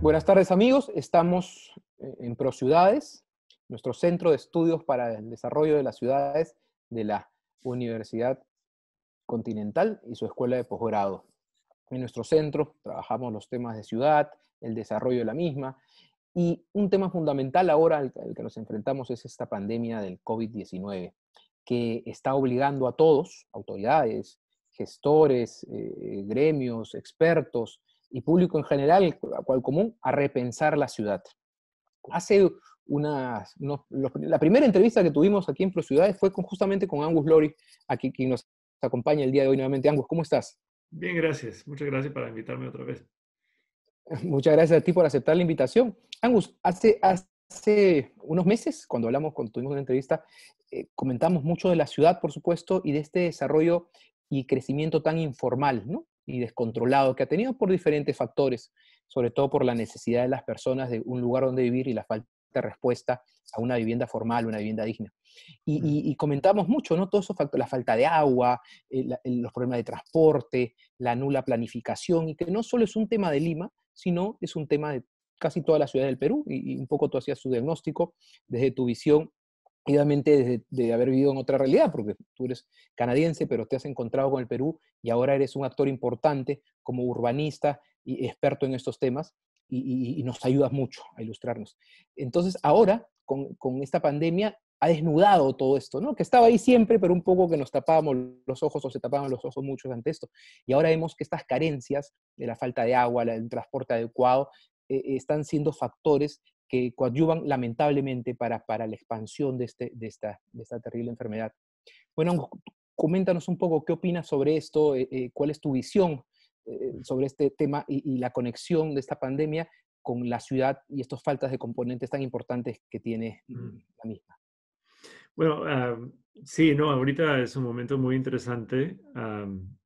Buenas tardes, amigos. Estamos en ProCiudades, nuestro centro de estudios para el desarrollo de las ciudades de la Universidad Continental y su escuela de posgrado. En nuestro centro trabajamos los temas de ciudad, el desarrollo de la misma, y un tema fundamental ahora al que nos enfrentamos es esta pandemia del COVID-19, que está obligando a todos, autoridades, gestores, gremios, expertos y público en general, a cual común, a repensar la ciudad. Hace la primera entrevista que tuvimos aquí en ProCiudades fue justamente con Angus Lori, aquí quien nos acompaña el día de hoy nuevamente. Angus, ¿cómo estás? Bien, gracias. Muchas gracias por invitarme otra vez. Muchas gracias a ti por aceptar la invitación. Angus, hace unos meses, cuando tuvimos una entrevista, comentamos mucho de la ciudad, por supuesto, y de este desarrollo y crecimiento tan informal, ¿no? Y descontrolado que ha tenido por diferentes factores, sobre todo por la necesidad de las personas de un lugar donde vivir y la falta de respuesta a una vivienda formal, una vivienda digna. Y comentamos mucho, ¿no? Todo eso, la falta de agua, los problemas de transporte, la nula planificación, y que no solo es un tema de Lima, sino es un tema de casi toda la ciudad del Perú, y un poco tú hacías su diagnóstico desde tu visión, y obviamente desde de haber vivido en otra realidad, porque tú eres canadiense, pero te has encontrado con el Perú y ahora eres un actor importante como urbanista y experto en estos temas, y nos ayudas mucho a ilustrarnos. Entonces, ahora, con esta pandemia, ha desnudado todo esto, ¿no? Que estaba ahí siempre, pero un poco que nos tapábamos los ojos o se tapaban los ojos muchos ante esto. Y ahora vemos que estas carencias de la falta de agua, del transporte adecuado, están siendo factores que coadyuvan lamentablemente para la expansión de esta terrible enfermedad. Bueno, coméntanos un poco qué opinas sobre esto, cuál es tu visión sobre este tema y la conexión de esta pandemia con la ciudad y estas faltas de componentes tan importantes que tiene Mm. la misma. Bueno, sí, no, ahorita es un momento muy interesante.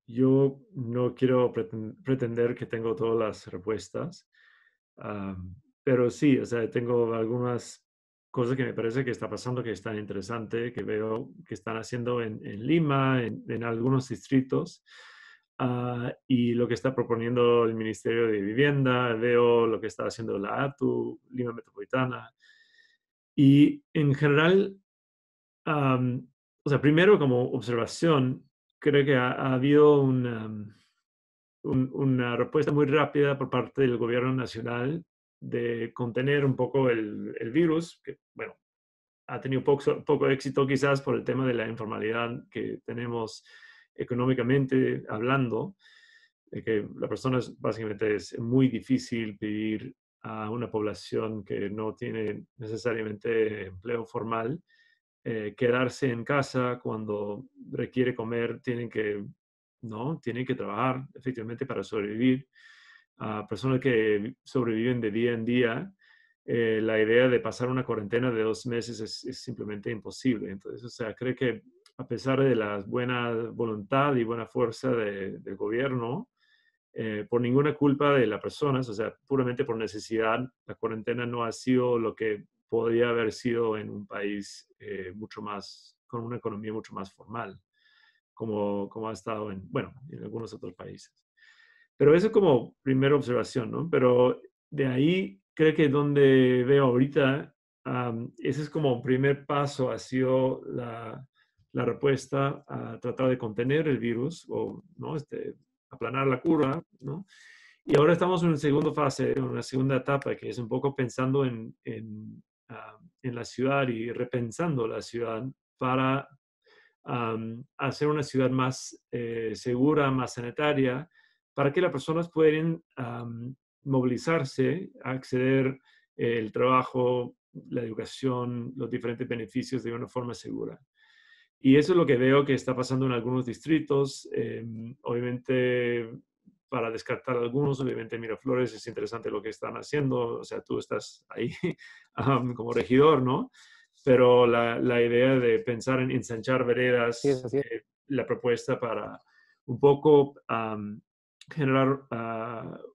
Yo no quiero pretender que tengo todas las respuestas, pero sí, o sea, tengo algunas cosas que me parece que está pasando que están interesantes, que veo que están haciendo en Lima, en algunos distritos, y lo que está proponiendo el Ministerio de Vivienda, veo lo que está haciendo la ATU, Lima Metropolitana. Y en general, Am, o sea, primero como observación, creo que ha habido una respuesta muy rápida por parte del gobierno nacional de contener un poco el virus, que, bueno, ha tenido poco éxito quizás por el tema de la informalidad que tenemos económicamente hablando, de que la persona básicamente es muy difícil pedir a una población que no tiene necesariamente empleo formal quedarse en casa cuando requiere comer, ¿no? Tienen que trabajar efectivamente para sobrevivir. A personas que sobreviven de día en día, la idea de pasar una cuarentena de 2 meses es simplemente imposible. Entonces, o sea, creo que a pesar de la buena voluntad y buena fuerza del gobierno, por ninguna culpa de las personas, o sea, puramente por necesidad, la cuarentena no ha sido lo que podría haber sido en un país mucho más, con una economía mucho más formal, como ha estado bueno, en algunos otros países. Pero eso como primera observación, ¿no? Pero de ahí creo que donde veo ahorita, ese es como un primer paso, ha sido la respuesta a tratar de contener el virus o, ¿no? Aplanar la curva, ¿no? Y ahora estamos en una segunda fase, en una segunda etapa, que es un poco pensando en la ciudad y repensando la ciudad para hacer una ciudad más segura, más sanitaria, para que las personas puedan movilizarse, acceder el trabajo, la educación, los diferentes beneficios de una forma segura. Y eso es lo que veo que está pasando en algunos distritos. Obviamente, para descartar algunos, obviamente Miraflores es interesante lo que están haciendo. O sea, tú estás ahí como regidor, ¿no? Pero la idea de pensar en ensanchar Sí, es veredas, así. la propuesta para un poco generar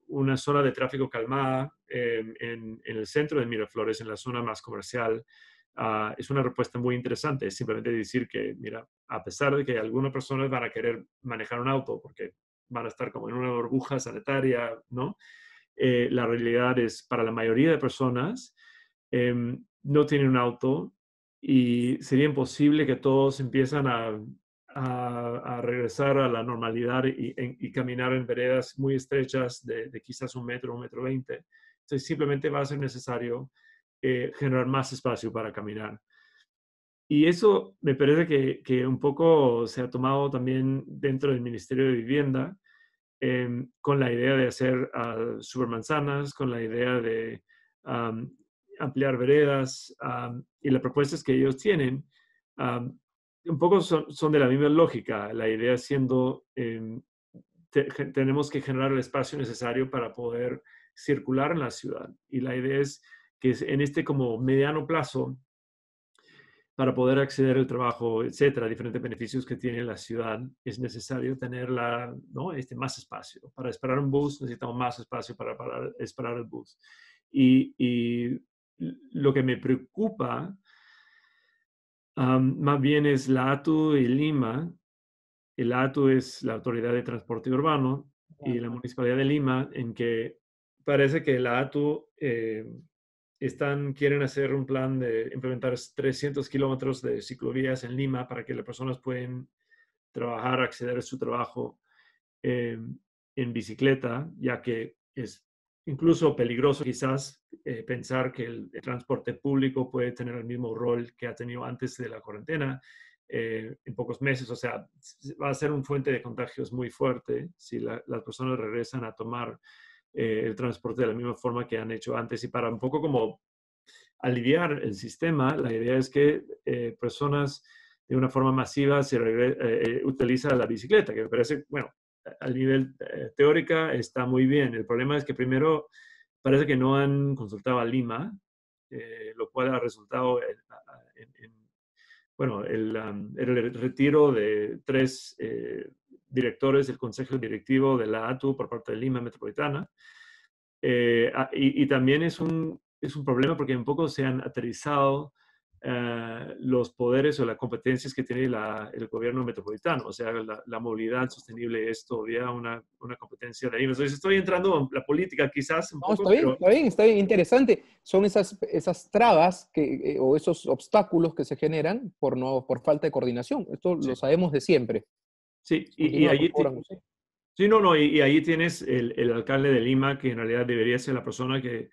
una zona de tráfico calmada en el centro de Miraflores, en la zona más comercial, es una respuesta muy interesante. Es simplemente decir que, mira, a pesar de que algunas personas van a querer manejar un auto porque van a estar como en una burbuja sanitaria, ¿no? la realidad es, para la mayoría de personas, no tienen un auto y sería imposible que todos empiezan a regresar a la normalidad y caminar en veredas muy estrechas de quizás 1 metro, 1,20 m. Entonces simplemente va a ser necesario generar más espacio para caminar. Y eso me parece que un poco se ha tomado también dentro del Ministerio de Vivienda, con la idea de hacer supermanzanas, con la idea de am, ampliar veredas, y las propuestas que ellos tienen un poco son de la misma lógica. La idea siendo, tenemos que generar el espacio necesario para poder circular en la ciudad. Y la idea es que en este como mediano plazo, para poder acceder al trabajo, etcétera, diferentes beneficios que tiene la ciudad, es necesario tener ¿no? Más espacio. Para esperar un bus necesitamos más espacio para esperar el bus. Y lo que me preocupa más bien es la ATU y Lima. El ATU es la Autoridad de Transporte Urbano y la Municipalidad de Lima, en que parece que la ATU quieren hacer un plan de implementar 300 kilómetros de ciclovías en Lima para que las personas puedan trabajar, acceder a su trabajo en bicicleta, ya que es incluso peligroso quizás pensar que el transporte público puede tener el mismo rol que ha tenido antes de la cuarentena en pocos meses. O sea, va a ser una fuente de contagios muy fuerte si las personas regresan a tomar el transporte de la misma forma que han hecho antes. Y para un poco como aliviar el sistema, la idea es que personas de una forma masiva utilizan la bicicleta, que me parece, bueno, al nivel teórica está muy bien. El problema es que primero parece que no han consultado a Lima, lo cual ha resultado bueno, el retiro de 3 directores del Consejo Directivo de la ATU por parte de Lima Metropolitana. Y también es un problema porque un poco se han aterrizado los poderes o las competencias que tiene el gobierno metropolitano. O sea, la movilidad sostenible es todavía una competencia de ahí. Entonces estoy entrando en la política quizás un No, poco, está bien, pero está bien, está bien, interesante. Son esas trabas o esos obstáculos que se generan por falta de coordinación. Esto lo sí, sabemos de siempre. sí. Y Continúa, por allí, favor, José. sí, no, no, y ahí tienes el alcalde de Lima, que en realidad debería ser la persona que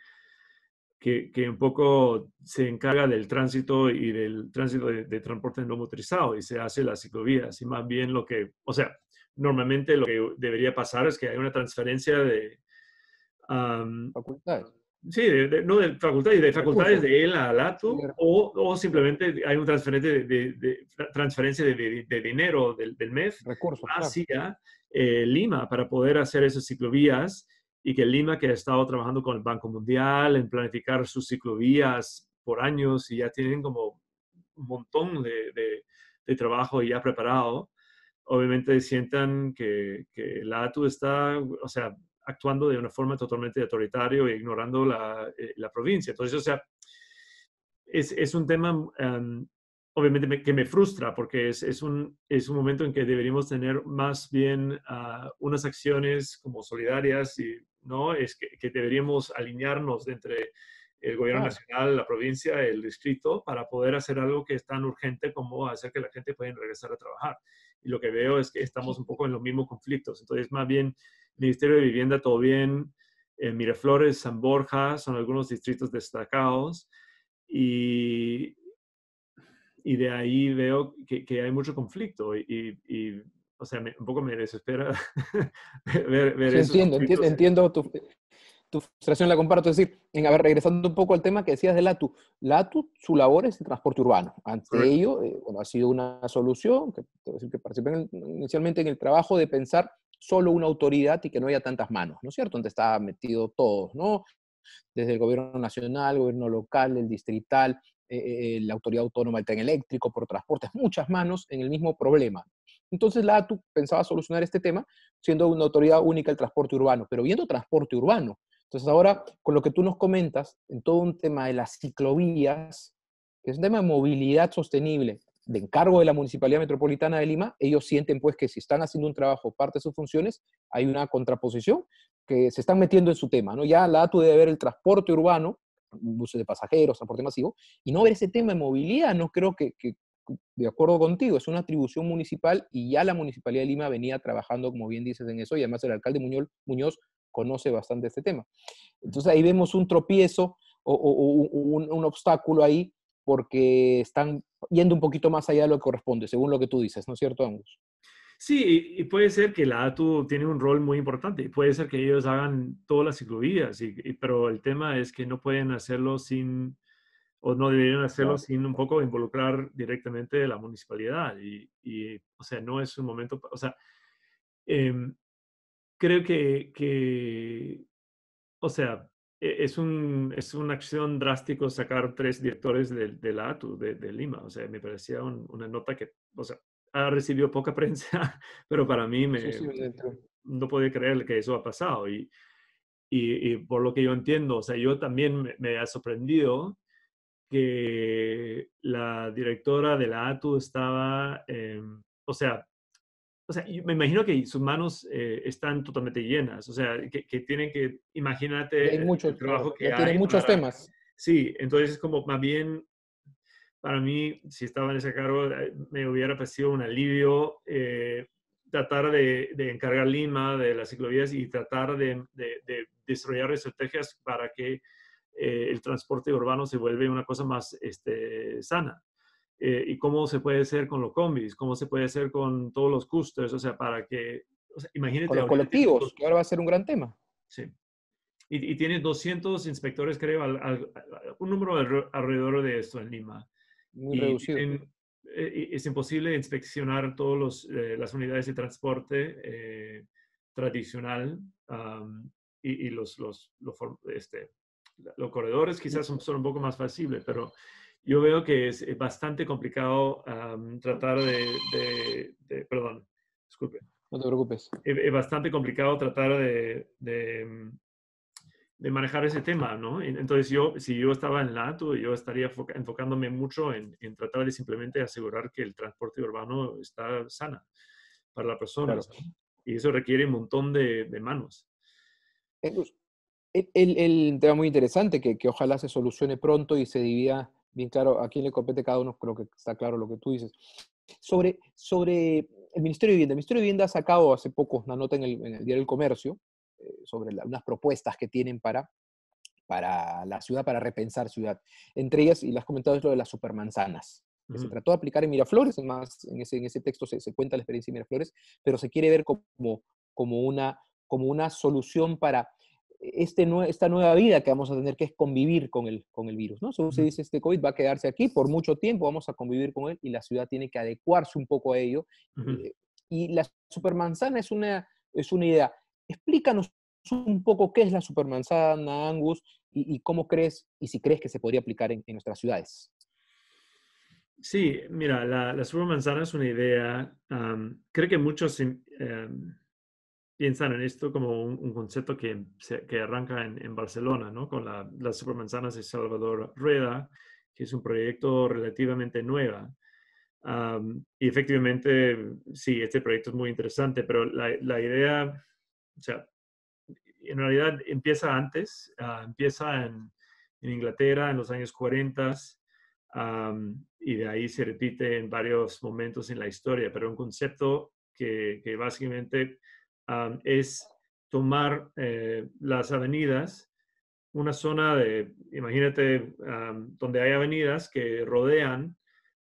un poco se encarga del tránsito y del tránsito de transporte no motorizado y se hace las ciclovías. Y más bien o sea, normalmente lo que debería pasar es que hay una transferencia am, Facultades, sí, no de facultades recursos. de él a Lato, o Claro, simplemente hay una transferencia de dinero del MEF recursos, claro. hacia Lima para poder hacer esas ciclovías, y que Lima, que ha estado trabajando con el Banco Mundial en planificar sus ciclovías por años y ya tienen como un montón de trabajo ya preparado, obviamente sientan que la ATU está, o sea, actuando de una forma totalmente autoritaria e ignorando la provincia. Entonces, o sea, es un tema, obviamente, que me frustra, porque es un momento en que deberíamos tener más bien unas acciones como solidarias, y no es que deberíamos alinearnos entre el gobierno Claro. nacional, la provincia, el distrito, para poder hacer algo que es tan urgente como hacer que la gente pueda regresar a trabajar. Y lo que veo es que estamos un poco en los mismos conflictos. Entonces, más bien, Ministerio de Vivienda, todo bien. Miraflores, San Borja, son algunos distritos destacados. Y, y de ahí veo que hay mucho conflicto o sea, un poco me desespera ver Sí, esos entiendo, entiendo, conflictos. entiendo tu frustración, la comparto. Es decir, a ver, regresando un poco al tema que decías de la ATU, su labor es el transporte urbano. Ante Correcto. ello, bueno, ha sido una solución, que, te voy a decir que participé inicialmente en el trabajo de pensar solo una autoridad y que no haya tantas manos, ¿no es cierto? Donde está metido todos, ¿no? Desde el gobierno nacional, el gobierno local, el distrital, la autoridad autónoma del tren eléctrico, por transportes, muchas manos en el mismo problema. Entonces la ATU pensaba solucionar este tema siendo una autoridad única del transporte urbano, pero viendo transporte urbano. Entonces ahora, con lo que tú nos comentas, en todo un tema de las ciclovías, que es un tema de movilidad sostenible, de encargo de la Municipalidad Metropolitana de Lima, ellos sienten pues que si están haciendo un trabajo, parte de sus funciones, hay una contraposición que se están metiendo en su tema, ¿no? Ya la ATU debe ver el transporte urbano, buses de pasajeros, transporte masivo, y no ver ese tema de movilidad, no creo que de acuerdo contigo, es una atribución municipal y ya la Municipalidad de Lima venía trabajando, como bien dices, en eso, y además el alcalde Muñoz conoce bastante este tema. Entonces ahí vemos un tropiezo o un obstáculo ahí porque están yendo un poquito más allá de lo que corresponde, según lo que tú dices, ¿no es cierto, Angus? Sí, y puede ser que la ATU tiene un rol muy importante. Puede ser que ellos hagan todas las ciclovías, pero el tema es que no pueden hacerlo sin, o no deberían hacerlo Claro. sin un poco involucrar directamente a la municipalidad. O sea, no es un momento, o sea, em, creo o sea, es una acción drástico sacar 3 directores de la ATU, de Lima. O sea, me parecía una nota que, o sea, ha recibido poca prensa, pero para mí Sí, sí, dentro. no podía creer que eso ha pasado. Y por lo que yo entiendo, o sea, yo también me ha sorprendido que la directora de la ATU estaba, o sea, yo me imagino que sus manos están totalmente llenas, o sea, que tienen que, Y hay imagínate el muchos, claro, trabajo que ya tienen hay muchos para, temas. sí, entonces es como más bien, para mí, si estaba en ese cargo, me hubiera parecido un alivio tratar de encargar Lima de las ciclovías y tratar de desarrollar estrategias para que el transporte urbano se vuelva una cosa más sana. Y cómo se puede hacer con los combis, cómo se puede hacer con todos los custos, o sea, para que, o sea, Con imagínate, los ahorita tienes colectivos, que ahora va a ser un gran tema. sí, y tienes 200 inspectores, creo, un número alrededor de esto en Lima. Muy Y reducido. es imposible inspeccionar todas las unidades de transporte tradicional y los corredores quizás son un poco más fáciles, pero yo veo que es bastante complicado tratar perdón, disculpe, No te preocupes. es bastante complicado tratar de manejar ese tema, ¿no? Entonces si yo estaba en la ATU, yo estaría enfocándome mucho en tratar de simplemente asegurar que el transporte urbano está sana para las Claro. personas, ¿no? Y eso requiere un montón de manos. Entonces, el tema muy interesante que ojalá se solucione pronto y se divida bien claro a quién le compete cada uno, creo que está claro lo que tú dices. Sobre el Ministerio de Vivienda. El Ministerio de Vivienda ha sacado hace poco una nota en el Diario del Comercio sobre unas propuestas que tienen para la ciudad, para repensar ciudad. Entre ellas, y lo has comentado, es lo de las supermanzanas, que se Ujú. trató de aplicar en Miraflores, además en ese texto se cuenta la experiencia de Miraflores, pero se quiere ver como una solución para esta nueva vida que vamos a tener, que es convivir con el virus, ¿no? Según se Ujú. dice, este COVID va a quedarse aquí por mucho tiempo, vamos a convivir con él y la ciudad tiene que adecuarse un poco a ello. Ujú. Eh, y la supermanzana es una idea. Explícanos un poco qué es la supermanzana, Angus, y cómo crees, y si crees que se podría aplicar en nuestras ciudades. Sí, mira, la supermanzana es una idea, creo que muchos piensan en esto como un concepto que arranca en Barcelona, ¿no? Con las supermanzanas de Salvador Rueda, que es un proyecto relativamente nueva. Y efectivamente, sí, este proyecto es muy interesante, pero la idea, o sea, en realidad empieza antes, empieza en Inglaterra en los años 40 y de ahí se repite en varios momentos en la historia, pero un concepto que básicamente es tomar las avenidas, una zona imagínate, donde hay avenidas que rodean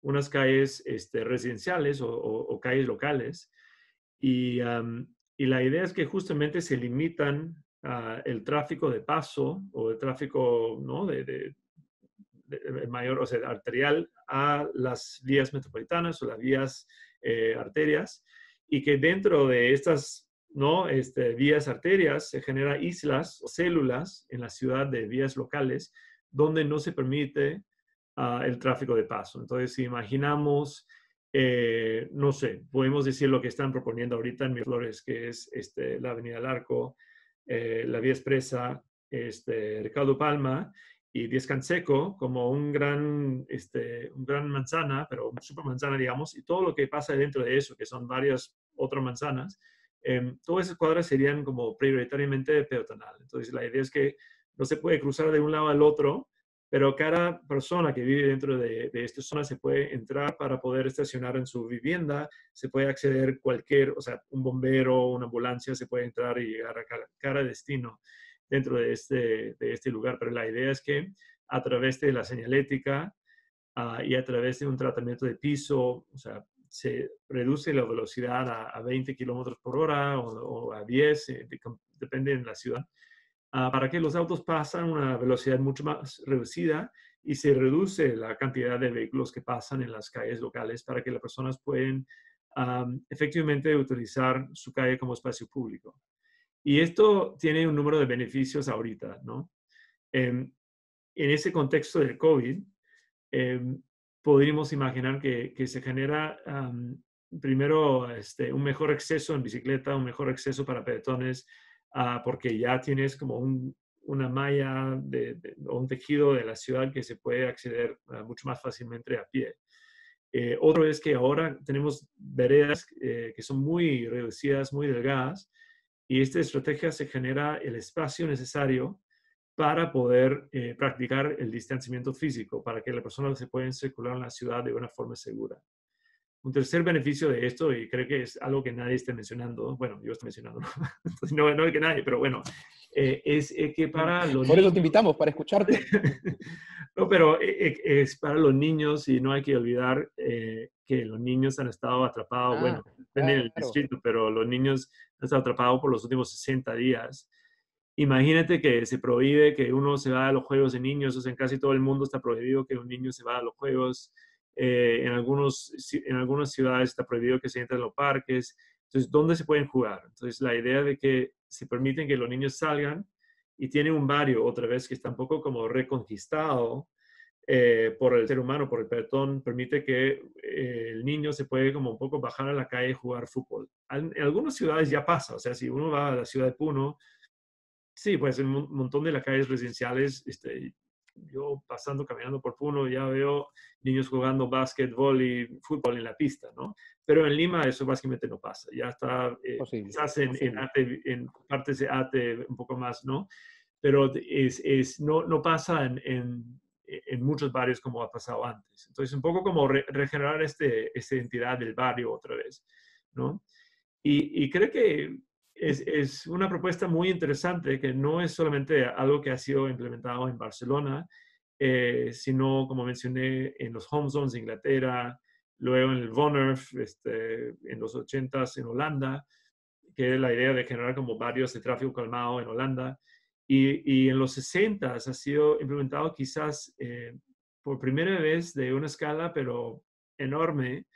unas calles residenciales o calles locales y la idea es que justamente se limitan el tráfico de paso o el tráfico, ¿no? de mayor, o sea, arterial a las vías metropolitanas o las vías arterias y que dentro de estas, ¿no? Vías arterias se generan islas o células en la ciudad de vías locales donde no se permite el tráfico de paso. Entonces, si imaginamos, no sé, podemos decir lo que están proponiendo ahorita en Miraflores, que es la Avenida del Arco, la Vía Expresa, Ricardo Palma y Díaz Canseco como un gran manzana, pero super manzana, digamos, y todo lo que pasa dentro de eso, que son varias otras manzanas, Todas esas cuadras serían como prioritariamente peatonal. Entonces, la idea es que no se puede cruzar de un lado al otro, pero cada persona que vive dentro de esta zona se puede entrar para poder estacionar en su vivienda, se puede acceder o sea, un bombero, una ambulancia, se puede entrar y llegar a cada destino dentro de este lugar. Pero la idea es que a través de la señalética y a través de un tratamiento de piso, o sea, se reduce la velocidad a 20 kilómetros por hora o a 10, depende de la ciudad, para que los autos pasan a una velocidad mucho más reducida y se reduce la cantidad de vehículos que pasan en las calles locales para que las personas puedan efectivamente utilizar su calle como espacio público. Y esto tiene un número de beneficios ahorita, ¿no? En ese contexto del COVID, podríamos imaginar que se genera primero un mejor acceso en bicicleta, un mejor acceso para peatones, porque ya tienes como una malla o un tejido de la ciudad que se puede acceder mucho más fácilmente a pie. Otro es que ahora tenemos veredas que son muy reducidas, muy delgadas, y esta estrategia se genera el espacio necesario para poder practicar el distanciamiento físico, para que las personas se puedan circular en la ciudad de una forma segura. Un tercer beneficio de esto, y creo que es algo que nadie está mencionando, bueno, yo estoy mencionando, no es que nadie, pero bueno, es que para los Por eso niños... te invitamos, para escucharte. No, pero es para los niños y no hay que olvidar que los niños han estado atrapados, Ah, bueno, depende del claro. distrito, pero los niños han estado atrapados por los últimos 60 días. Imagínate que se prohíbe que uno se vaya a los juegos de niños, o sea, en casi todo el mundo está prohibido que un niño se vaya a los juegos. En algunas ciudades está prohibido que se entre en los parques. Entonces, ¿dónde se pueden jugar? Entonces, la idea de que se permiten que los niños salgan y tienen un barrio, otra vez, que está un poco como reconquistado por el ser humano, por el peatón, permite que el niño se puede como un poco bajar a la calle y jugar fútbol. En algunas ciudades ya pasa, o sea, si uno va a la ciudad de Puno, sí, pues en un montón de las calles residenciales, yo pasando, caminando por Puno, ya veo niños jugando básquetbol y fútbol en la pista, ¿no? Pero en Lima eso básicamente no pasa. Ya está, Posible, quizás posible. en partes de Ate un poco más, ¿no? Pero no pasa en muchos barrios como ha pasado antes. Entonces, un poco como regenerar esta identidad del barrio otra vez, ¿no? Y creo que es una propuesta muy interesante que no es solamente algo que ha sido implementado en Barcelona, sino, como mencioné, en los home zones de Inglaterra, luego en el Vonnerf, en los 80s en Holanda, que es la idea de generar como barrios de tráfico calmado en Holanda. Y en los 60s ha sido implementado quizás por primera vez de una escala, pero enorme,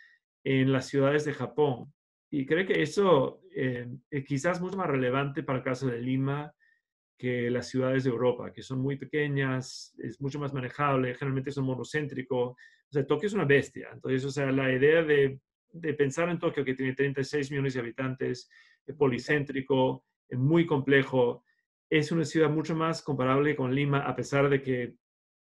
en las ciudades de Japón. Y creo que eso es quizás mucho más relevante para el caso de Lima que las ciudades de Europa, que son muy pequeñas, es mucho más manejable, generalmente son monocéntricos. O sea, Tokio es una bestia. Entonces, o sea, la idea de pensar en Tokio, que tiene 36 millones de habitantes, es policéntrico, es muy complejo, es una ciudad mucho más comparable con Lima, a pesar de que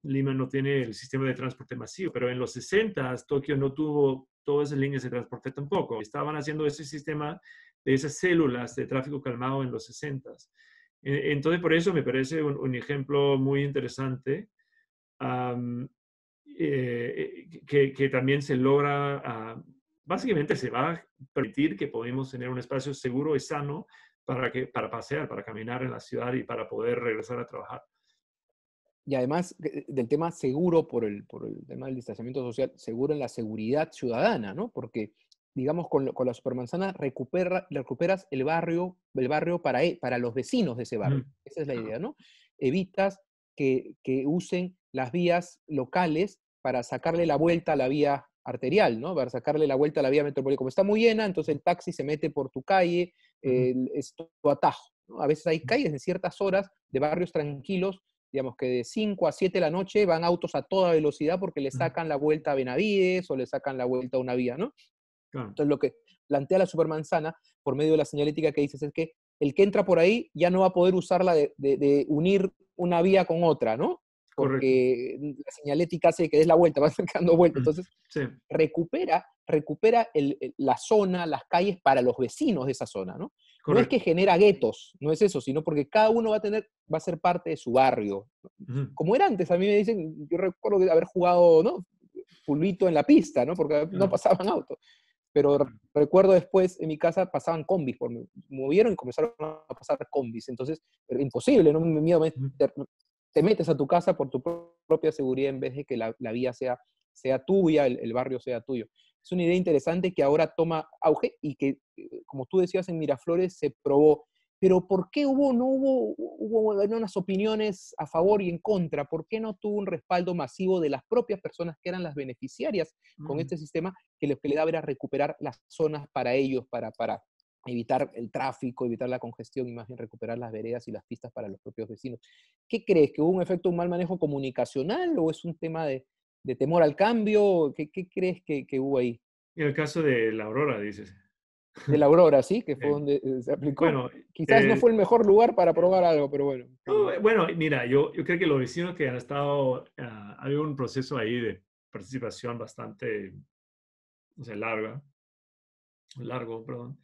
Lima no tiene el sistema de transporte masivo, pero en los 60 Tokio no tuvo todas esas líneas de transporte tampoco. Estaban haciendo ese sistema de esas células de tráfico calmado en los 60. Entonces, por eso me parece un ejemplo muy interesante um, que también se logra, básicamente se va a permitir que podamos tener un espacio seguro y sano para pasear, para caminar en la ciudad y para poder regresar a trabajar. Y además del tema seguro por el tema del distanciamiento social, seguro en la seguridad ciudadana, ¿no? Porque, digamos, con la supermanzana recuperas el barrio para los vecinos de ese barrio. Esa es la idea, ¿no? Evitas que usen las vías locales para sacarle la vuelta a la vía arterial, ¿no? Para sacarle la vuelta a la vía metropolitana. Como está muy llena, entonces el taxi se mete por tu calle, es tu atajo, ¿no? A veces hay calles en ciertas horas de barrios tranquilos, digamos que de 5 a 7 de la noche van autos a toda velocidad porque le sacan la vuelta a Benavides o le sacan la vuelta a una vía, ¿no? Claro. Entonces lo que plantea la supermanzana, por medio de la señalética que dices, es que el que entra por ahí ya no va a poder usarla de unir una vía con otra, ¿no? Correcto. Porque la señalética hace que des la vuelta, vas dando vuelta. Entonces Sí. recupera recupera la zona, las calles para los vecinos de esa zona, ¿no? No es que Correcto. genera guetos, no es eso, sino porque cada uno va a ser parte de su barrio. Ujú. Como era antes, a mí me dicen, yo recuerdo de haber jugado, ¿no? Pulito en la pista, ¿no? Porque no Claro, pasaban autos. Pero claro. recuerdo después en mi casa pasaban combis, movieron y comenzaron a pasar combis. Entonces, era imposible, ¿no? Mi miedo Ujú. te metes a tu casa por tu propia seguridad en vez de que la vía sea tuya, el barrio sea tuyo. Es una idea interesante que ahora toma auge y que, como tú decías, en Miraflores se probó. Pero ¿por qué hubo unas opiniones a favor y en contra? ¿Por qué no tuvo un respaldo masivo de las propias personas que eran las beneficiarias con Mm. este sistema, que lo que le daba era recuperar las zonas para ellos, para evitar el tráfico, evitar la congestión y más bien recuperar las veredas y las pistas para los propios vecinos? ¿Qué crees? ¿Que hubo un efecto, un mal manejo comunicacional o es un tema de temor al cambio? ¿Qué crees que hubo ahí? Y el caso de la Aurora, dices. De la Aurora, ¿sí? Que fue Eh, donde se aplicó. bueno, Quizás no eh, fue el mejor lugar para probar algo, pero bueno. no, bueno, mira, yo creo que los vecinos que han estado, hay un proceso ahí de participación bastante, o sea, largo, perdón.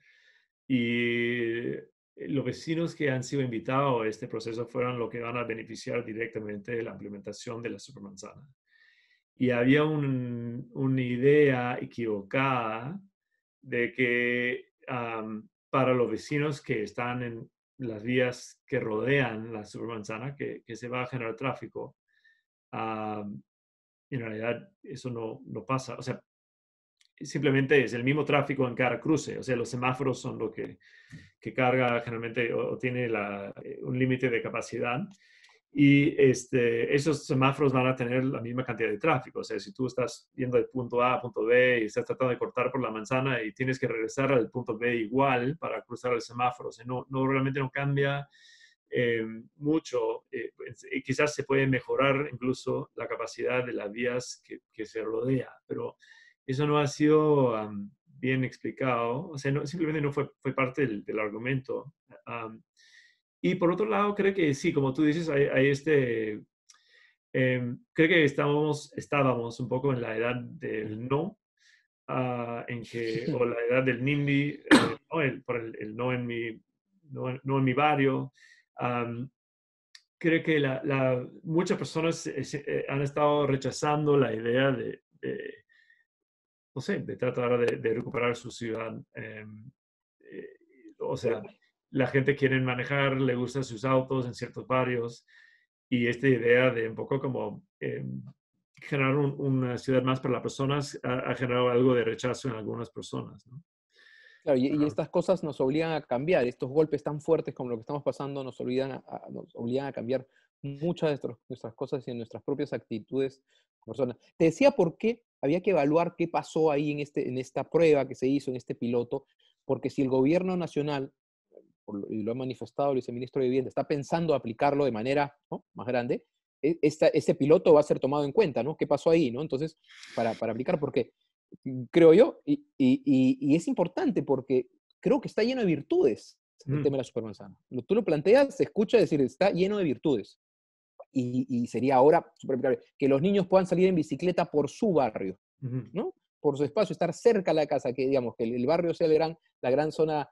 Y los vecinos que han sido invitados a este proceso fueron los que van a beneficiar directamente de la implementación de la supermanzana. Y había una idea equivocada de que para los vecinos que están en las vías que rodean la supermanzana, que se va a generar tráfico, am, en realidad eso no pasa. O sea, simplemente es el mismo tráfico en cada cruce. O sea, los semáforos son lo que carga generalmente o tiene un límite de capacidad. Y esos semáforos van a tener la misma cantidad de tráfico. O sea, si tú estás yendo de punto A a punto B y estás tratando de cortar por la manzana y tienes que regresar al punto B igual para cruzar el semáforo, o sea, realmente no cambia mucho. Quizás se puede mejorar incluso la capacidad de las vías que se rodea, pero eso no ha sido bien explicado. O sea, simplemente no fue parte del argumento. Um, y por otro lado, creo que sí, como tú dices, hay creo que estábamos un poco en la edad del no, o la edad del NIMBY, ¿no? Por el no no en mi barrio. Am, Creo que muchas personas han estado rechazando la idea no sé, de tratar de recuperar su ciudad. Eh, o sea, la gente quiere manejar, le gustan sus autos en ciertos barrios y esta idea de un poco como generar una ciudad más para las personas ha generado algo de rechazo en algunas personas, ¿no? Claro, y Ah, estas cosas nos obligan a cambiar, estos golpes tan fuertes como lo que estamos pasando nos obligan a cambiar muchas de nuestras cosas y nuestras propias actitudes como personas. Te decía por qué había que evaluar qué pasó ahí en esta prueba que se hizo, en este piloto, porque si el gobierno nacional, y lo ha manifestado el viceministro de Vivienda, está pensando aplicarlo de manera, ¿no?, más grande, ese piloto va a ser tomado en cuenta, ¿no? ¿Qué pasó ahí, ¿no? Entonces, para aplicar, porque creo yo, y es importante porque creo que está lleno de virtudes el ujú, tema de la supermanzana. Tú lo planteas, se escucha decir, está lleno de virtudes. Y sería ahora súper aplicable. Que los niños puedan salir en bicicleta por su barrio, ujú, ¿no? Por su espacio, estar cerca de la casa, que digamos, que el barrio sea la gran zona.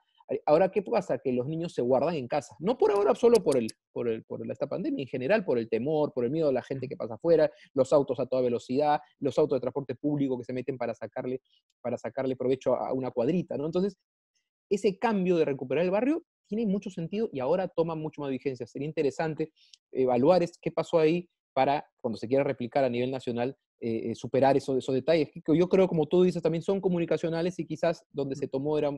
Ahora, ¿qué pasa? Que los niños se guardan en casa. No por ahora solo por esta pandemia, en general por el temor, por el miedo de la gente que pasa afuera, los autos a toda velocidad, los autos de transporte público que se meten para sacarle provecho a una cuadrita, ¿no? Entonces, ese cambio de recuperar el barrio tiene mucho sentido y ahora toma mucho más vigencia. Sería interesante evaluar qué pasó ahí para, cuando se quiera replicar a nivel nacional, superar esos detalles. Que yo creo, como tú dices, también son comunicacionales y quizás donde se tomó era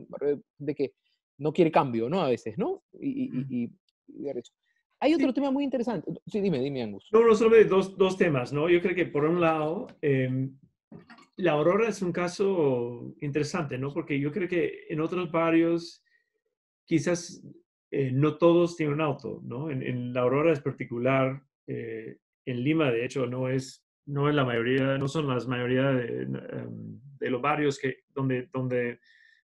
de que no quiere cambio, ¿no? A veces, ¿no? ujú. Y ver eso. Hay Sí, otro tema muy interesante. Sí, dime, Angus. no solamente dos temas, ¿no? Yo creo que por un lado, la Aurora es un caso interesante, ¿no? Porque yo creo que en otros barrios quizás no todos tienen un auto, ¿no? En la Aurora es particular, en Lima de hecho no es la mayoría, no son las mayoría de los barrios donde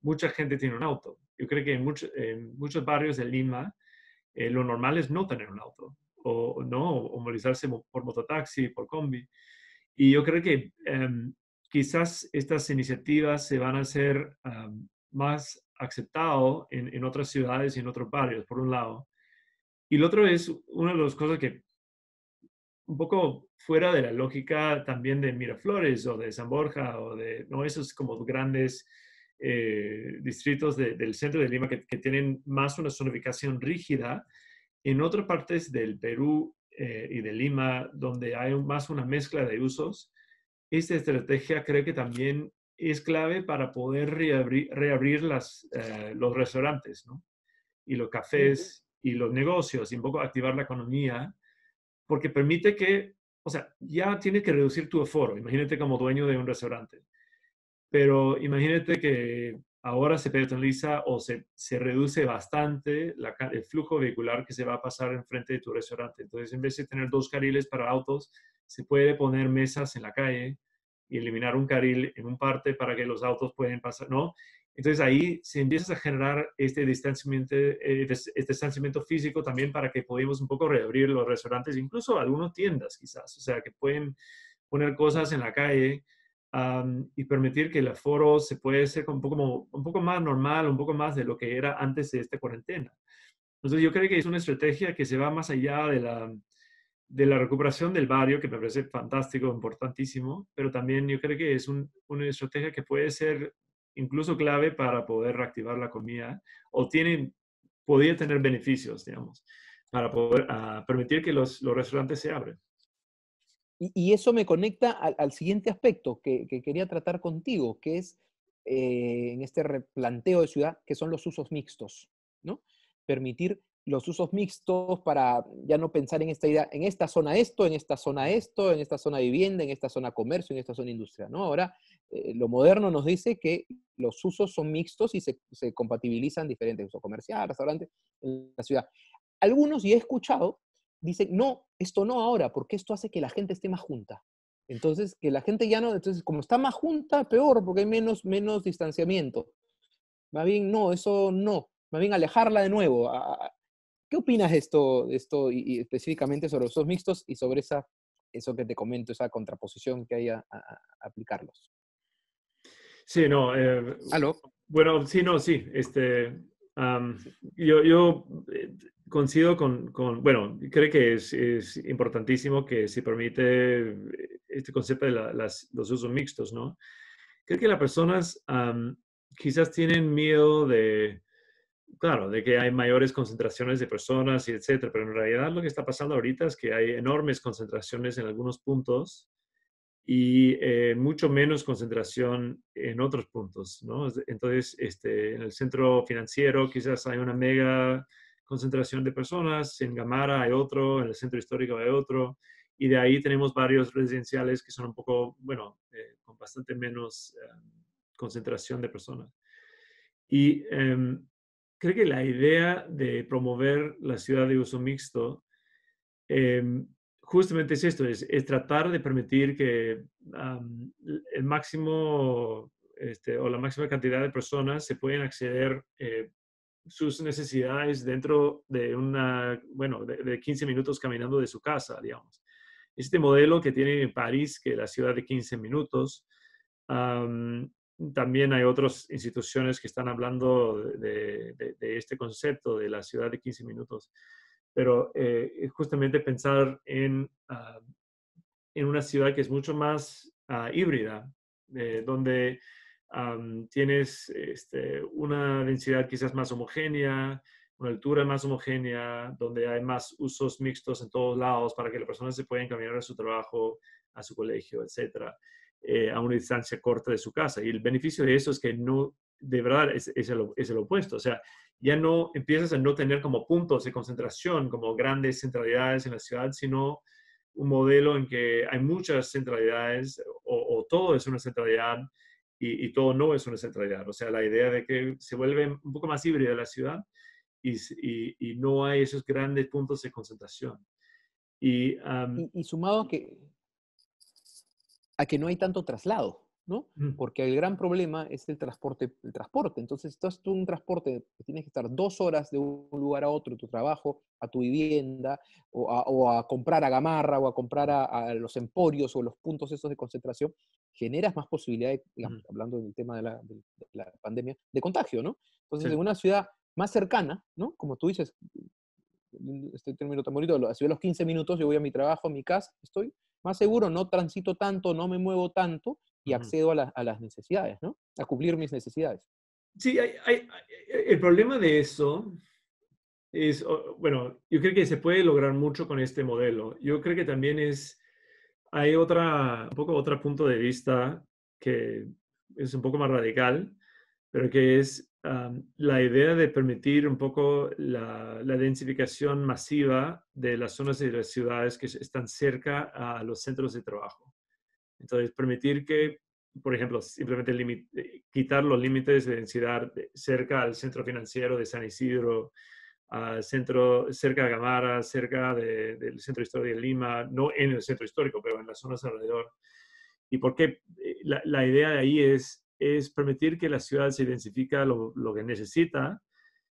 mucha gente tiene un auto. Yo creo que en muchos barrios de Lima lo normal es no tener un auto o no, o movilizarse por mototaxi, por combi. Y yo creo que quizás estas iniciativas se van a hacer más aceptado en otras ciudades y en otros barrios, por un lado. Y lo otro es una de las cosas que un poco fuera de la lógica también de Miraflores o de San Borja o de ¿no? Esos como grandes distritos del centro de Lima que tienen más una zonificación rígida. En otras partes del Perú y de Lima, donde hay más una mezcla de usos, esta estrategia creo que también es clave para poder reabrir los restaurantes, ¿no? Y los cafés y los negocios y un poco activar la economía porque permite que, o sea, ya tienes que reducir tu aforo. Imagínate como dueño de un restaurante. Pero imagínate que ahora se personaliza o se reduce bastante el flujo vehicular que se va a pasar enfrente de tu restaurante. Entonces, en vez de tener 2 carriles para autos, se puede poner mesas en la calle y eliminar un carril en un parte para que los autos puedan pasar, ¿no? Entonces ahí se empieza a generar este distanciamiento físico también para que podamos un poco reabrir los restaurantes, incluso algunas tiendas quizás, o sea, que pueden poner cosas en la calle y permitir que el aforo se puede hacer un poco más normal, un poco más de lo que era antes de esta cuarentena. Entonces yo creo que es una estrategia que se va más allá de la recuperación del barrio, que me parece fantástico, importantísimo, pero también yo creo que es una estrategia que puede ser incluso clave para poder reactivar la economía o podría tener beneficios, digamos, para poder permitir que los restaurantes se abren. Y eso me conecta al siguiente aspecto que quería tratar contigo, que es en este replanteo de ciudad, que son los usos mixtos, ¿no? Permitir los usos mixtos para ya no pensar en esta idea, en esta zona esto, en esta zona esto, en esta zona vivienda, en esta zona comercio, en esta zona industria, ¿no? Ahora, lo moderno nos dice que los usos son mixtos y se compatibilizan diferentes usos comercial, restaurante, en la ciudad. Algunos, y he escuchado, dicen, no, esto no ahora, porque esto hace que la gente esté más junta. Entonces, que la gente ya no, entonces, como está más junta, peor, porque hay menos distanciamiento. Más bien, no, eso no. Más bien alejarla de nuevo. ¿Qué opinas de esto y específicamente sobre los usos mixtos y sobre eso que te comento, esa contraposición que hay a aplicarlos? Sí, no, ¿Aló? bueno, sí, no, sí, am, Sí. yo coincido bueno, creo que es importantísimo que se permite este concepto de los usos mixtos, ¿no? Creo que las personas quizás tienen miedo claro, de que hay mayores concentraciones de personas y etcétera, pero en realidad lo que está pasando ahorita es que hay enormes concentraciones en algunos puntos y mucho menos concentración en otros puntos, ¿no? Entonces, en el centro financiero quizás hay una mega concentración de personas, en Gamara hay otro, en el centro histórico hay otro, y de ahí tenemos varios residenciales que son un poco, bueno, con bastante menos concentración de personas. Y creo que la idea de promover la ciudad de uso mixto Em, justamente es esto, es tratar de permitir que el máximo o la máxima cantidad de personas se pueden acceder sus necesidades dentro de bueno, de 15 minutos caminando de su casa, digamos. Este modelo que tiene en París, que es la ciudad de 15 minutos, am, también hay otras instituciones que están hablando de este concepto de la ciudad de 15 minutos pero es justamente pensar en una ciudad que es mucho más híbrida, donde tienes una densidad quizás más homogénea, una altura más homogénea, donde hay más usos mixtos en todos lados para que las personas se puedan caminar a su trabajo, a su colegio, etcétera, a una distancia corta de su casa. Y el beneficio de eso es que no, de verdad, es el opuesto. O sea, ya no empiezas a no tener como puntos de concentración, como grandes centralidades en la ciudad, sino un modelo en que hay muchas centralidades o todo es una centralidad y todo no es una centralidad. O sea, la idea de que se vuelve un poco más híbrida la ciudad y no hay esos grandes puntos de concentración. Y Y sumado a que no hay tanto traslado. ¿no? Mm, Porque el gran problema es el transporte, el transporte. Entonces, estás tú en un transporte que tienes que estar 2 horas de un lugar a otro, tu trabajo, a tu vivienda, o a comprar a Gamarra, o a comprar a los emporios o los puntos esos de concentración, generas más posibilidades, digamos, mm, hablando del tema de la pandemia, de contagio, ¿no? Entonces, sí. en una ciudad más cercana, ¿no? Como tú dices, este término tan bonito, si a los 15 minutos yo voy a mi trabajo, a mi casa, estoy más seguro, no transito tanto, no me muevo tanto y Ujú. accedo a las necesidades, ¿no? A cumplir mis necesidades. Sí, el problema de eso es, bueno, yo creo que se puede lograr mucho con este modelo. Yo creo que también hay un poco otro punto de vista que es un poco más radical, pero que es la idea de permitir un poco la densificación masiva de las zonas y de las ciudades que están cerca a los centros de trabajo. Entonces, permitir que, por ejemplo, simplemente quitar los límites de densidad cerca al centro financiero de San Isidro, al centro, cerca de Gamara, cerca del centro histórico de Lima, no en el centro histórico, pero en las zonas alrededor. ¿Y por qué? La idea de ahí es permitir que la ciudad se densifica lo que necesita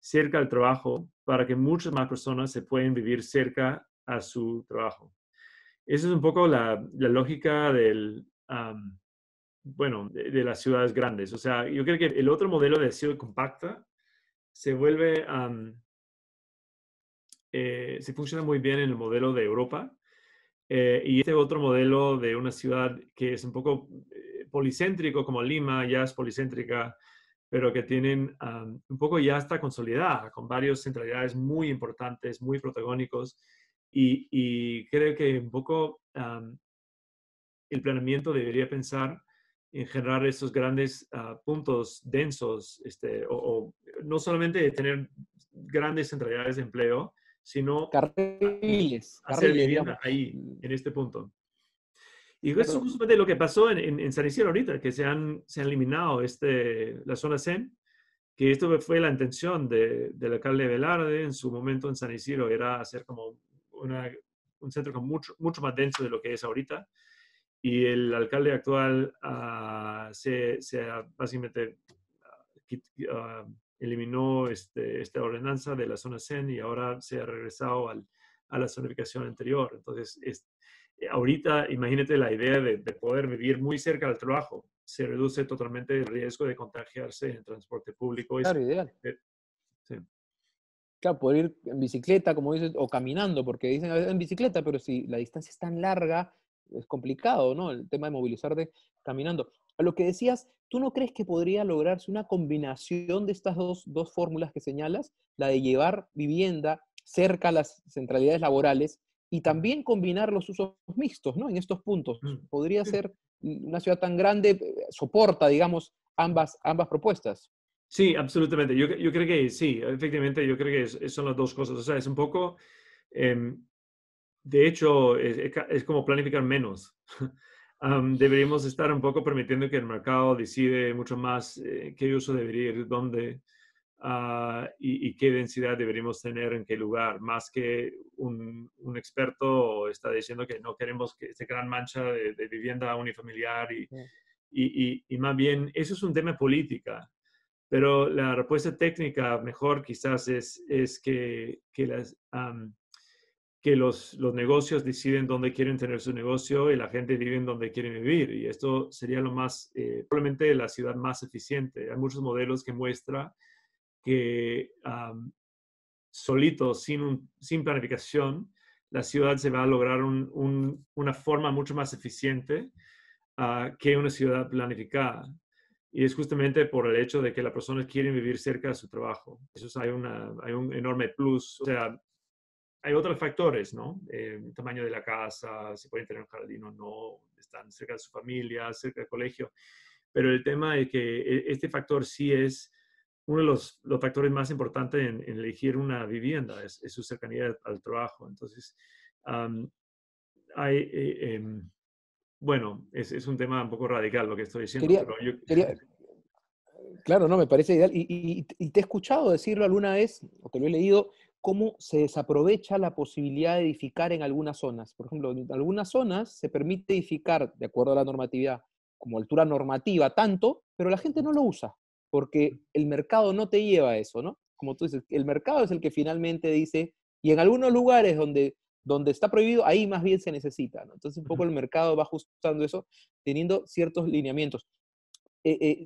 cerca al trabajo para que muchas más personas se puedan vivir cerca a su trabajo. Esa es un poco la lógica bueno, de las ciudades grandes. O sea, yo creo que el otro modelo de ciudad compacta se vuelve, se funciona muy bien en el modelo de Europa. Y este otro modelo de una ciudad que es un poco policéntrico, como Lima, ya es policéntrica, pero que tienen un poco ya está consolidada, con varias centralidades muy importantes, muy protagónicos. Y creo que un poco el planeamiento debería pensar en generar estos grandes puntos densos, o no solamente de tener grandes centralidades de empleo, sino Carriles, hacer carriles, vivienda digamos. ahí, en este punto. Y eso es Claro, justamente lo que pasó en San Isidro ahorita, que se han eliminado la zona CEN, que esto fue la intención del alcalde Velarde en su momento en San Isidro, era hacer como un centro con mucho más denso de lo que es ahorita. Y el alcalde actual básicamente eliminó esta ordenanza de la zona CEN y ahora se ha regresado a la zonificación anterior. Entonces, ahorita imagínate la idea de poder vivir muy cerca del trabajo. Se reduce totalmente el riesgo de contagiarse en transporte público. claro, ideal. Sí. Claro, poder ir en bicicleta, como dices, o caminando, porque dicen a veces en bicicleta, pero si la distancia es tan larga, es complicado, ¿no? El tema de movilizarte caminando. A lo que decías, ¿tú no crees que podría lograrse una combinación de estas dos fórmulas que señalas? La de llevar vivienda cerca a las centralidades laborales y Ujú. también combinar los usos mixtos, ¿no? En estos puntos. Mm. Podría Sí. ser una ciudad tan grande, soporta, digamos, ambas propuestas. Sí, absolutamente. Yo creo que sí, efectivamente, yo creo que son las dos cosas. O sea, es un poco, em, de hecho, es como planificar menos. Deberíamos estar un poco permitiendo que el mercado decide mucho más qué uso debería ir, dónde, y qué densidad deberíamos tener en qué lugar, más que un experto está diciendo que no queremos que esta gran mancha de vivienda unifamiliar y más bien eso es un tema de política. Pero la respuesta técnica mejor quizás es que los negocios deciden dónde quieren tener su negocio y la gente vive en donde quiere vivir. Y esto sería probablemente la ciudad más eficiente. Hay muchos modelos que muestran que solito, sin planificación, la ciudad se va a lograr una forma mucho más eficiente que una ciudad planificada. Y es justamente por el hecho de que las personas quieren vivir cerca de su trabajo. Hay un enorme plus. O sea, hay otros factores, ¿no? El tamaño de la casa, si pueden tener un jardín o no, están cerca de su familia, cerca del colegio. Pero el tema es que este factor sí es uno de los factores más importantes en elegir una vivienda, es su cercanía al trabajo. Entonces, um, hay, bueno, es un tema un poco radical lo que estoy diciendo, Quería, pero yo... quería, Claro, no, me parece ideal. Y te he escuchado decirlo alguna vez, o te lo he leído, cómo se desaprovecha la posibilidad de edificar en algunas zonas. Por ejemplo, en algunas zonas se permite edificar, de acuerdo a la normatividad, como altura normativa tanto, pero la gente no lo usa, porque el mercado no te lleva a eso, ¿no? Como tú dices, el mercado es el que finalmente dice, y en algunos lugares donde está prohibido, ahí más bien se necesita, ¿no? Entonces un poco el mercado va ajustando eso, teniendo ciertos lineamientos.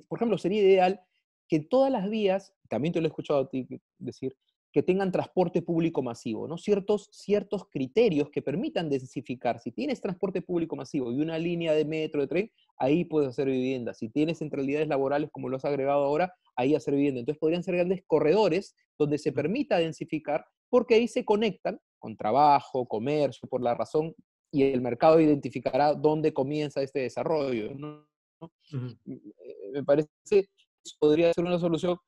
Por ejemplo, sería ideal que todas las vías, también te lo he escuchado a ti decir, que tengan transporte público masivo, ¿no? Ciertos criterios que permitan densificar. Si tienes transporte público masivo y una línea de metro, de tren, ahí puedes hacer vivienda. Si tienes centralidades laborales, como lo has agregado ahora, ahí hacer vivienda. Entonces podrían ser grandes corredores donde se permita densificar, porque ahí se conectan con trabajo, comercio, por la razón, y el mercado identificará dónde comienza este desarrollo, ¿no? Ujú. Me parece que eso podría ser una solución,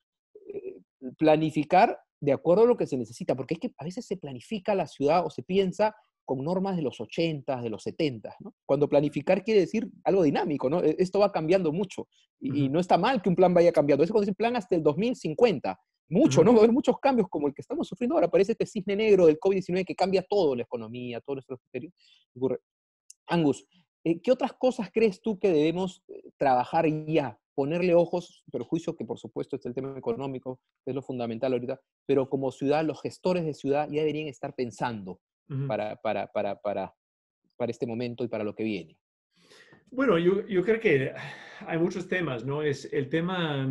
planificar de acuerdo a lo que se necesita, porque es que a veces se planifica la ciudad o se piensa con normas de los 80, de los 70, ¿no? Cuando planificar quiere decir algo dinámico, ¿no? Esto va cambiando mucho y Ujú. no está mal que un plan vaya cambiando. Eso cuando dice plan hasta el 2050, mucho, Ujú. ¿no? Va a haber muchos cambios como el que estamos sufriendo ahora. Parece este cisne negro del COVID-19 que cambia todo, la economía, todos nuestros criterios. Ocurre. Angus, ¿qué otras cosas crees tú que debemos trabajar ya? Ponerle ojos, perjuicio que por supuesto es el tema económico, que es lo fundamental ahorita, pero como ciudad, los gestores de ciudad ya deberían estar pensando Ujú. para este momento y para lo que viene. Bueno, yo creo que hay muchos temas, ¿no? Es el tema,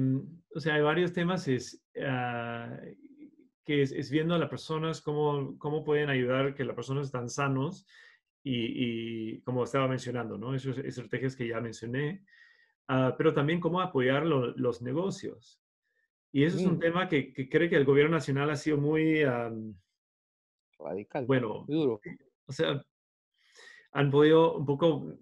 o sea, hay varios temas, que es viendo a las personas cómo pueden ayudar que las personas están sanos y como estaba mencionando, ¿no? Esas estrategias que ya mencioné, pero también cómo apoyar los negocios. Y eso es un Mm, tema que creo que el gobierno nacional ha sido muy, radical, bueno, muy duro. o sea, han podido un poco,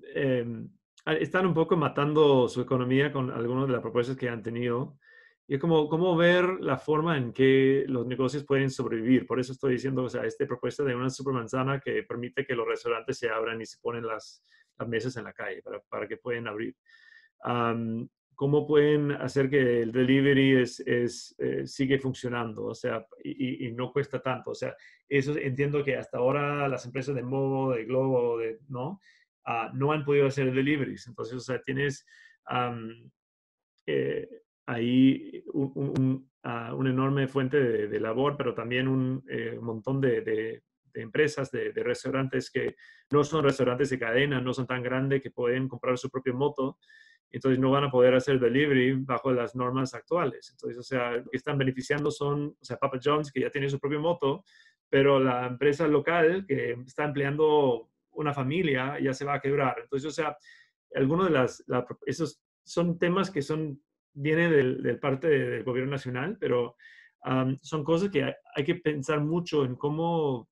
están un poco matando su economía con algunas de las propuestas que han tenido. Y es como ver la forma en que los negocios pueden sobrevivir. Por eso estoy diciendo, o sea, esta propuesta de una supermanzana que permite que los restaurantes se abran y se ponen las mesas en la calle para que puedan abrir. ¿Cómo pueden hacer que el delivery sigue funcionando? O sea, y no cuesta tanto. O sea, eso entiendo que hasta ahora las empresas de Movo, de Globo, ¿no? No han podido hacer deliveries. Entonces, o sea, tienes am, eh, ahí una enorme fuente de labor, pero también un montón de empresas, de restaurantes que no son restaurantes de cadena, no son tan grandes que pueden comprar su propio moto, entonces no van a poder hacer delivery bajo las normas actuales. Entonces, o sea, que están beneficiando son, o sea, Papa John's, que ya tiene su propio moto, pero la empresa local que está empleando una familia ya se va a quebrar. Entonces, o sea, algunos de esos son temas que vienen del parte del gobierno nacional, pero son cosas que hay que pensar mucho en cómo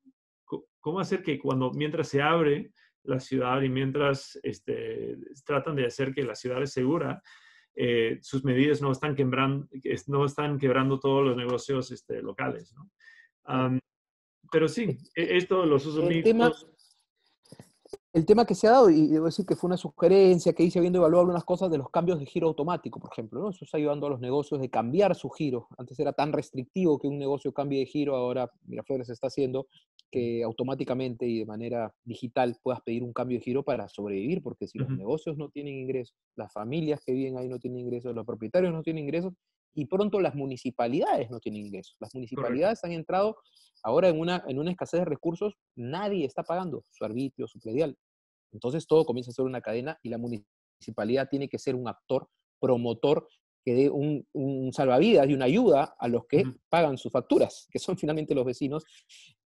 hacer que mientras se abre la ciudad y mientras tratan de hacer que la ciudad es segura, sus medidas no están quebrando todos los negocios locales, ¿no? Claro. Pero sí, esto, los usos El tema, mixtos. El tema que se ha dado, y debo decir que fue una sugerencia que hice habiendo evaluado algunas cosas de los cambios de giro automático, por ejemplo, ¿no? Eso está ayudando a los negocios de cambiar su giro. Antes era tan restrictivo que un negocio cambie de giro, ahora Miraflores está haciendo que automáticamente y de manera digital puedas pedir un cambio de giro para sobrevivir, porque si los Ujú. negocios no tienen ingresos, las familias que viven ahí no tienen ingresos, los propietarios no tienen ingresos, y pronto las municipalidades no tienen ingresos. Las Correcto. municipalidades han entrado ahora en una escasez de recursos, nadie está pagando su arbitrio, su predial. Entonces todo comienza a ser una cadena y la municipalidad tiene que ser un actor promotor que dé un salvavidas y una ayuda a los que Ujú. pagan sus facturas, que son finalmente los vecinos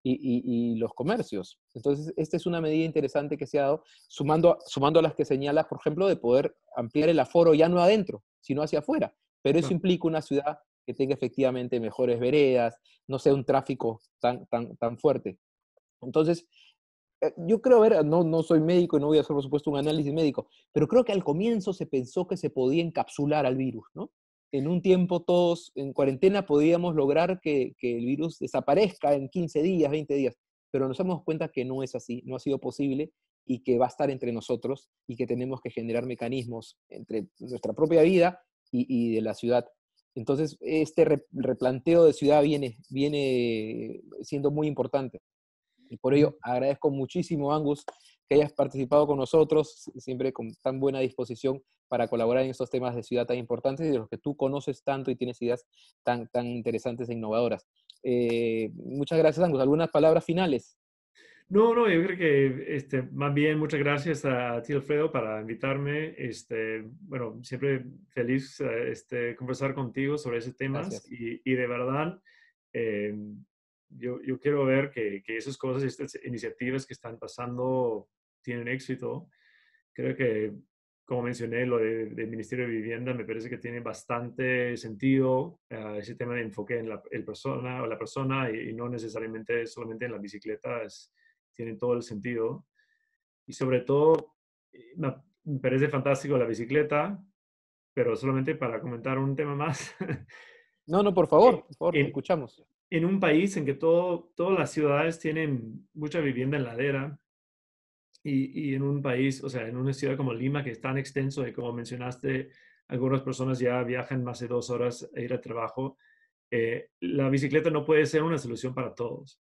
y los comercios. Entonces, esta es una medida interesante que se ha dado, sumando a las que señalas, por ejemplo, de poder ampliar el aforo ya no adentro, sino hacia afuera. Pero eso Claro. implica una ciudad que tenga efectivamente mejores veredas, no sea un tráfico tan fuerte. Entonces, yo creo, a ver, no soy médico y no voy a hacer, por supuesto, un análisis médico, pero creo que al comienzo se pensó que se podía encapsular al virus, ¿no? En un tiempo todos en cuarentena podíamos lograr que el virus desaparezca en 15 días, 20 días, pero nos damos cuenta que no es así, no ha sido posible y que va a estar entre nosotros y que tenemos que generar mecanismos entre nuestra propia vida y de la ciudad. Entonces, este replanteo de ciudad viene siendo muy importante. Y por ello agradezco muchísimo, Angus, que hayas participado con nosotros, siempre con tan buena disposición para colaborar en estos temas de ciudad tan importantes y de los que tú conoces tanto y tienes ideas tan interesantes e innovadoras. Muchas gracias, Angus. ¿Algunas palabras finales? No, no, yo creo que más bien muchas gracias a ti, Alfredo, para invitarme. Bueno, siempre feliz conversar contigo sobre esos temas Gracias. y de verdad eh, yo quiero ver que esas cosas, estas iniciativas que están pasando tienen éxito. Creo que, como mencioné, lo del Ministerio de Vivienda me parece que tiene bastante sentido, ese tema de enfoque en el persona o la persona y no necesariamente solamente en la bicicleta, tiene todo el sentido. Y sobre todo, me parece fantástico la bicicleta, pero solamente para comentar un tema más. No, no, por favor, te En, escuchamos. en un país en que todas las ciudades tienen mucha vivienda en ladera, y en un país, o sea, en una ciudad como Lima, que es tan extenso y como mencionaste, algunas personas ya viajan más de 2 horas a ir al trabajo, la bicicleta no puede ser una solución para todos.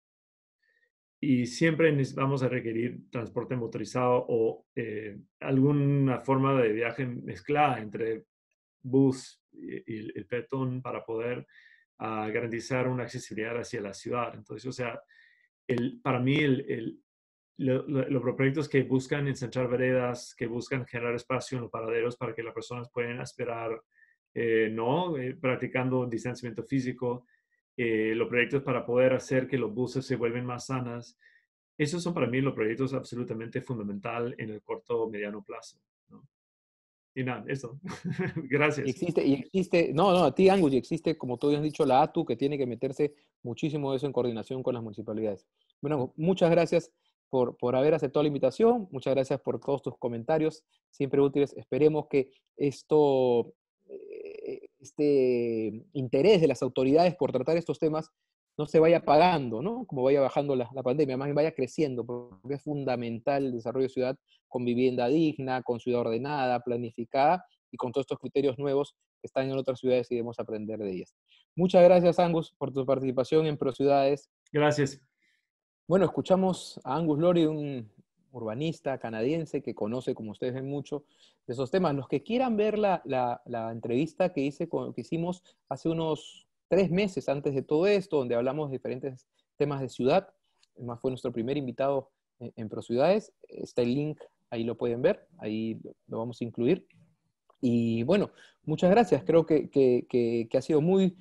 Y siempre vamos a requerir transporte motorizado o alguna forma de viaje mezclada entre bus y el peatón para poder garantizar una accesibilidad hacia la ciudad. Entonces, o sea, para mí los proyectos que buscan ensanchar veredas, que buscan generar espacio en los paraderos para que las personas puedan esperar, ¿no? Practicando distanciamiento físico, los proyectos para poder hacer que los buses se vuelvan más sanas. Esos son para mí los proyectos absolutamente fundamental en el corto o mediano plazo, ¿no? Y nada, eso. Gracias. Y existe, no, no, a ti, Angus, y existe, como tú has dicho, la ATU, que tiene que meterse muchísimo de eso en coordinación con las municipalidades. Bueno, muchas gracias por haber aceptado la invitación, muchas gracias por todos tus comentarios, siempre útiles. Esperemos que este interés de las autoridades por tratar estos temas no se vaya apagando, ¿no? Como vaya bajando la pandemia, más bien vaya creciendo, porque es fundamental el desarrollo de ciudad con vivienda digna, con ciudad ordenada, planificada, y con todos estos criterios nuevos que están en otras ciudades y debemos aprender de ellas. Muchas gracias, Angus, por tu participación en ProCiudades. Gracias. Bueno, escuchamos a Angus Lori, un urbanista canadiense que conoce, como ustedes ven, mucho de esos temas. Los que quieran ver la entrevista que hicimos hace unos 3 meses antes de todo esto, donde hablamos de diferentes temas de ciudad, además fue nuestro primer invitado en ProCiudades, está el link, ahí lo pueden ver, ahí lo vamos a incluir. Y bueno, muchas gracias. Creo que ha sido muy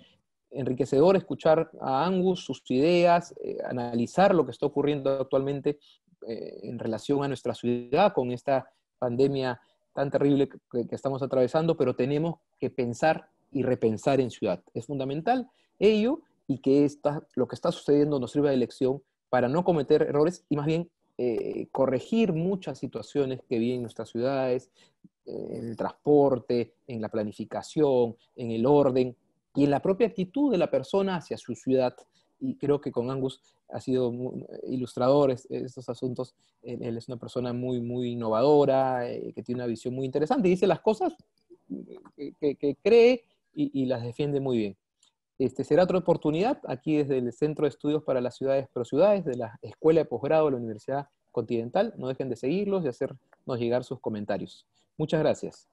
enriquecedor escuchar a Angus, sus ideas, analizar lo que está ocurriendo actualmente en relación a nuestra ciudad con esta pandemia tan terrible que estamos atravesando, pero tenemos que pensar y repensar en ciudad. Es fundamental ello y que lo que está sucediendo nos sirva de lección para no cometer errores y más bien corregir muchas situaciones que viven nuestras ciudades, en el transporte, en la planificación, en el orden y en la propia actitud de la persona hacia su ciudad. Y creo que con Angus ha sido muy ilustrador estos asuntos. Él es una persona muy innovadora, que tiene una visión muy interesante y dice las cosas que cree y las defiende muy bien. Será otra oportunidad aquí desde el Centro de Estudios para las Ciudades ProCiudades de la Escuela de Posgrado de la Universidad Continental. No dejen de seguirlos y hacernos llegar sus comentarios. Muchas gracias.